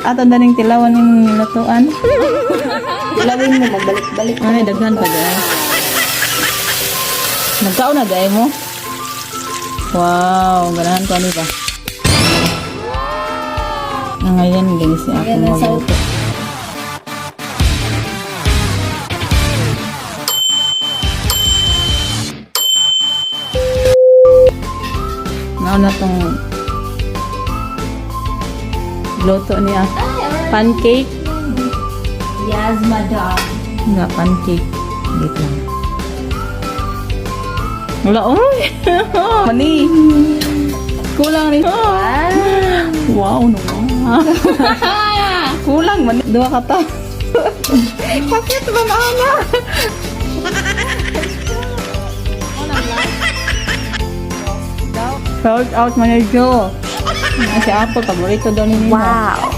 ato daling tilawan yung nilatuan. Ilawin mo, magbalik-balik. Ay, daghan pa dahil. Nagkaon na dahil mo? Wow, ganahan ko ano ba? Ngayon, guys, si ako magluto. Nauna tong luto niya. Pancake. Yes, madam. Nga, pancake. Dito lang. Wala, oy! Mani! Kulang rin. Wow, naman. Kulang, mani. Dua ka to. Bakit ba maana? Shout out, Manager Joe. Si Apple, paborito daw ni Nina. Wow.